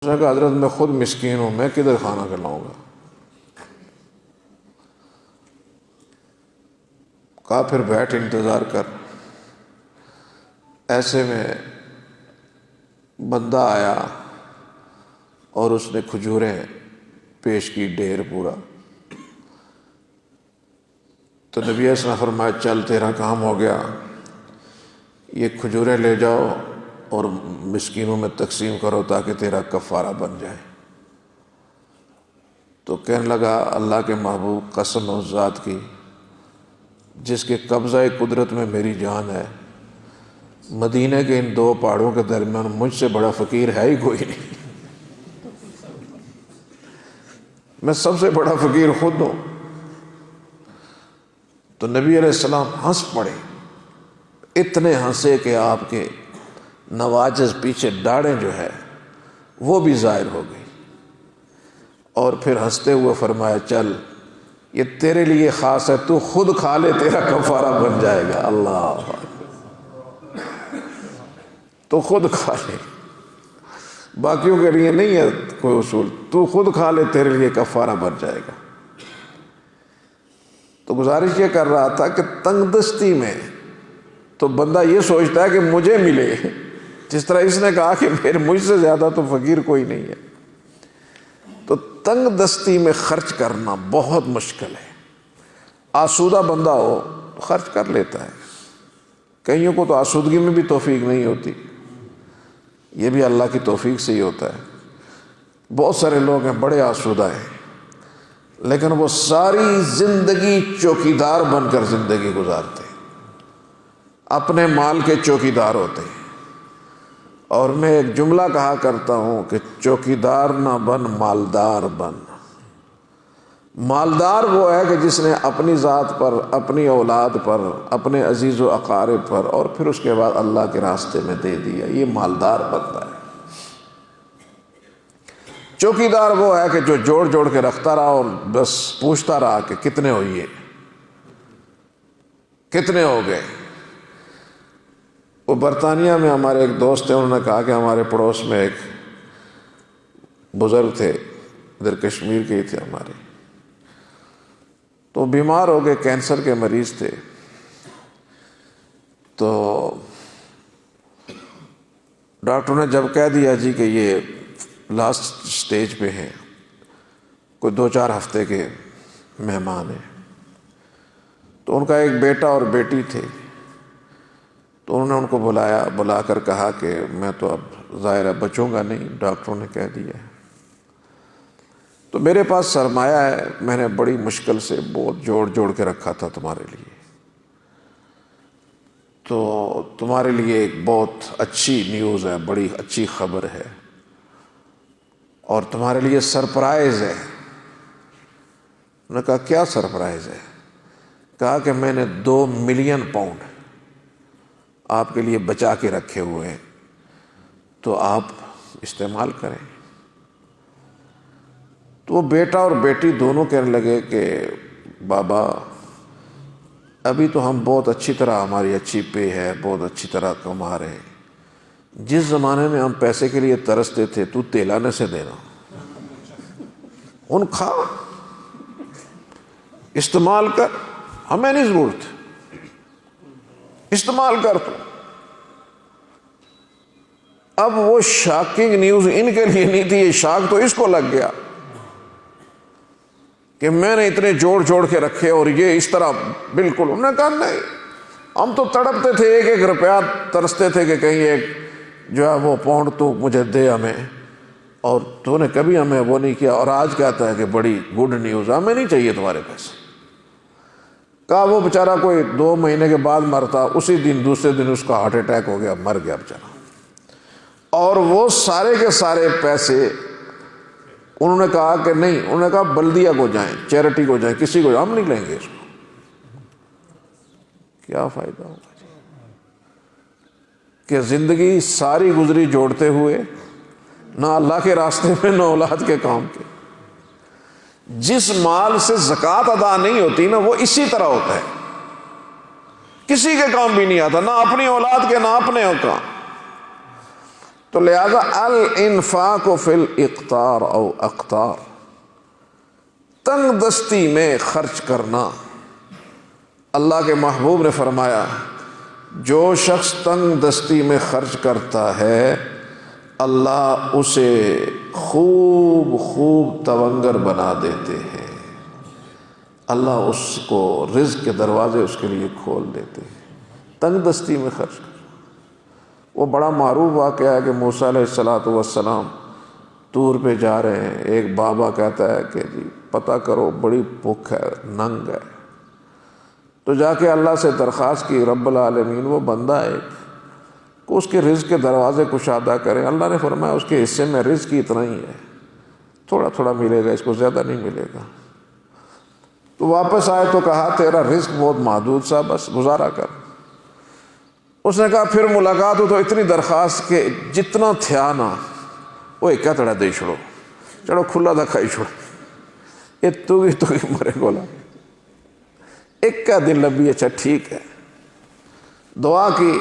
اس نے کہا حضرت میں خود مسکین ہوں، میں کدھر کھانا کھلاؤں گا؟ کہا پھر بیٹھ انتظار کر۔ ایسے میں بندہ آیا اور اس نے کھجوریں پیش کی، ڈھیر پورا۔ تو نبی صلی اللہ علیہ وسلم نے فرمایا چل تیرا کام ہو گیا، یہ کھجوریں لے جاؤ اور مسکینوں میں تقسیم کرو تاکہ تیرا کفارہ بن جائے۔ تو کہنے لگا اللہ کے محبوب قسم اس ذات کی جس کے قبضہ قدرت میں میری جان ہے، مدینہ کے ان دو پہاڑوں کے درمیان مجھ سے بڑا فقیر ہے ہی کوئی نہیں، میں سب سے بڑا فقیر خود ہوں۔ تو نبی علیہ السلام ہنس پڑے، اتنے ہنسے کہ آپ کے نواجذ پیچھے داڑھیں جو ہے وہ بھی ظاہر ہو گئی، اور پھر ہنستے ہوئے فرمایا چل یہ تیرے لیے خاص ہے، تو خود کھا لے تیرا کفارہ بن جائے گا۔ اللہ تو خود کھا لے، باقیوں کے لیے نہیں ہے کوئی اصول، تو خود کھا لے تیرے لیے کفارہ بن جائے گا۔ تو گزارش یہ کر رہا تھا کہ تنگ دستی میں تو بندہ یہ سوچتا ہے کہ مجھے ملے، جس طرح اس نے کہا کہ پھر مجھ سے زیادہ تو فقیر کوئی نہیں ہے۔ تو تنگ دستی میں خرچ کرنا بہت مشکل ہے۔ آسودہ بندہ ہو تو خرچ کر لیتا ہے، کئیوں کو تو آسودگی میں بھی توفیق نہیں ہوتی، یہ بھی اللہ کی توفیق سے ہی ہوتا ہے۔ بہت سارے لوگ ہیں بڑے آسودہ ہیں، لیکن وہ ساری زندگی چوکیدار بن کر زندگی گزارتے، اپنے مال کے چوکیدار ہوتے ہیں۔ اور میں ایک جملہ کہا کرتا ہوں کہ چوکیدار نہ بن مالدار بن۔ مالدار وہ ہے کہ جس نے اپنی ذات پر، اپنی اولاد پر، اپنے عزیز و اقارب پر، اور پھر اس کے بعد اللہ کے راستے میں دے دیا، یہ مالدار بنتا ہے۔ چوکیدار وہ ہے کہ جو جوڑ جوڑ کے رکھتا رہا اور بس پوچھتا رہا کہ کتنے ہوئے، کتنے ہو گئے۔ وہ برطانیہ میں ہمارے ایک دوست ہیں، انہوں نے کہا کہ ہمارے پڑوس میں ایک بزرگ تھے، ادھر کشمیر کے ہی تھے ہمارے، تو بیمار ہو گئے، کینسر کے مریض تھے۔ تو ڈاکٹر نے جب کہہ دیا جی کہ یہ لاسٹ سٹیج پہ ہیں، کوئی 2-4 ہفتے کے مہمان ہیں، تو ان کا ایک بیٹا اور بیٹی تھے، تو انہوں نے ان کو بلا کر کہا کہ میں تو اب ظاہر ہے بچوں گا نہیں، ڈاکٹروں نے کہہ دیا ہے، تو میرے پاس سرمایہ ہے، میں نے بڑی مشکل سے بہت جوڑ کے رکھا تھا تمہارے لیے، تو تمہارے لیے ایک بہت اچھی نیوز ہے، بڑی اچھی خبر ہے، اور تمہارے لیے سرپرائز ہے۔ انہوں نے کہا کیا سرپرائز ہے؟ کہا کہ میں نے 2 ملین پاؤنڈ آپ کے لیے بچا کے رکھے ہوئے ہیں، تو آپ استعمال کریں۔ تو وہ بیٹا اور بیٹی دونوں کہنے لگے کہ بابا ابھی تو ہم بہت اچھی طرح، ہماری اچھی پے ہے، بہت اچھی طرح کما رہے ہیں، جس زمانے میں ہم پیسے کے لیے ترستے تھے تو تیلانے سے دینا، ان کھا، استعمال کر، ہمیں نہیں ضرورت، استعمال کر تو۔ اب وہ شاکنگ نیوز ان کے لیے نہیں تھی، یہ شاک تو اس کو لگ گیا کہ میں نے اتنے جوڑ کے رکھے اور یہ اس طرح بالکل۔ انہوں نے کہا نہیں، ہم تو تڑپتے تھے، 1-1 روپیہ ترستے تھے کہ کہیں ایک جو ہے وہ پاؤنڈ تو مجھے دے ہمیں، اور تو نے کبھی ہمیں وہ نہیں کیا، اور آج کہتا ہے کہ بڑی گڈ نیوز، ہمیں نہیں چاہیے تمہارے پیسے۔ کہا وہ بیچارہ کوئی 2 مہینے کے بعد مرتا، اسی دن دوسرے دن اس کا ہارٹ اٹیک ہو گیا، مر گیا بیچارہ۔ اور وہ سارے کے سارے پیسے انہوں نے کہا کہ نہیں، انہوں نے کہا بلدیہ کو جائیں، چیریٹی کو جائیں، کسی کو، ہم نہیں لیں گے اس کو۔ کیا فائدہ ہوگا جی کہ زندگی ساری گزری جوڑتے ہوئے، نہ اللہ کے راستے میں نہ اولاد کے کام کے۔ جس مال سے زکوٰۃ ادا نہیں ہوتی نا، وہ اسی طرح ہوتا ہے، کسی کے کام بھی نہیں آتا، نہ اپنی اولاد کے نہ اپنے کام۔ تو لہذا الانفاق فی الاقتار او اقتار، تنگ دستی میں خرچ کرنا، اللہ کے محبوب نے فرمایا جو شخص تنگ دستی میں خرچ کرتا ہے اللہ اسے خوب خوب تونگر بنا دیتے ہیں، اللہ اس کو رزق کے دروازے اس کے لیے کھول دیتے ہیں۔ تنگ دستی میں خرچ کر، وہ بڑا معروف واقعہ ہے کہ موسیٰ علیہ السلام طور پہ جا رہے ہیں، ایک بابا کہتا ہے کہ جی پتہ کرو بڑی بھوک ہے، ننگ ہے، تو جا کے اللہ سے درخواست کی رب العالمین وہ بندہ ہے کہ اس کے رزق کے دروازے کشادہ کریں۔ اللہ نے فرمایا اس کے حصے میں رزق اتنا ہی ہے، تھوڑا تھوڑا ملے گا، اس کو زیادہ نہیں ملے گا۔ تو واپس آئے تو کہا تیرا رزق بہت محدود سا، بس گزارا کر۔ اس نے کہا پھر ملاقات ہو تو اتنی درخواست کہ جتنا تھیا نا وہ ایک تڑا دے چھوڑو، چڑو کھلا تھا کھائی چھوڑو، یہ تو مرے گولا ایک کا دن لمبی، اچھا ٹھیک ہے۔ دعا کی،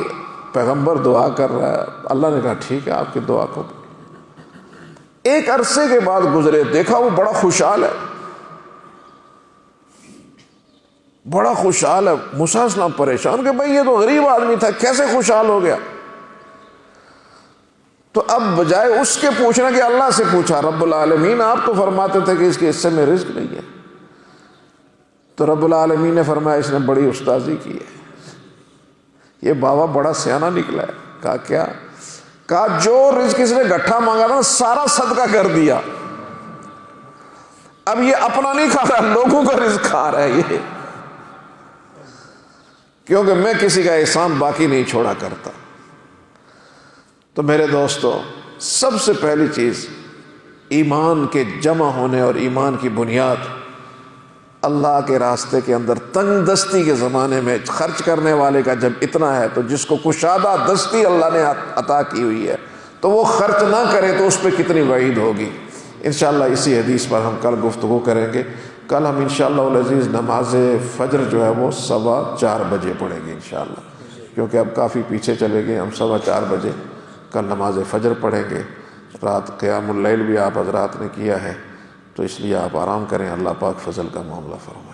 پیغمبر دعا کر رہا ہے، اللہ نے کہا ٹھیک ہے آپ کی دعا کو۔ ایک عرصے کے بعد گزرے، دیکھا وہ بڑا خوشحال ہے، بڑا خوشحال ہے۔ موسیٰ علیہ السلام پریشان کہ بھائی یہ تو غریب آدمی تھا، کیسے خوشحال ہو گیا؟ تو اب بجائے اس کے پوچھنا کہ اللہ سے پوچھا، رب العالمین آپ تو فرماتے تھے کہ اس کے حصے میں رزق نہیں ہے۔ تو رب العالمین نے فرمایا اس نے بڑی استاذی کی ہے، یہ بابا بڑا سیانہ نکلا ہے۔ کہا کیا؟ کہا جو رزق اس نے گٹھا مانگا تھا سارا صدقہ کر دیا، اب یہ اپنا نہیں کھا رہا، لوگوں کا رزق کھا رہا ہے یہ، کیونکہ میں کسی کا احسان باقی نہیں چھوڑا کرتا۔ تو میرے دوستو، سب سے پہلی چیز ایمان کے جمع ہونے اور ایمان کی بنیاد اللہ کے راستے کے اندر تنگ دستی کے زمانے میں خرچ کرنے والے کا جب اتنا ہے تو جس کو کشادہ دستی اللہ نے عطا کی ہوئی ہے تو وہ خرچ نہ کرے تو اس پہ کتنی وعید ہوگی۔ انشاءاللہ اسی حدیث پر ہم کل گفتگو کریں گے۔ کل ہم انشاءاللہ العزیز نماز فجر جو ہے وہ 4:15 بجے پڑھیں گے انشاءاللہ، کیونکہ اب کافی پیچھے چلے گئے، ہم 4:15 بجے کل نماز فجر پڑھیں گے۔ رات قیام اللیل بھی آپ حضرات نے کیا ہے تو اس لیے آپ آرام کریں، اللہ پاک فضل کا معاملہ فرمائے۔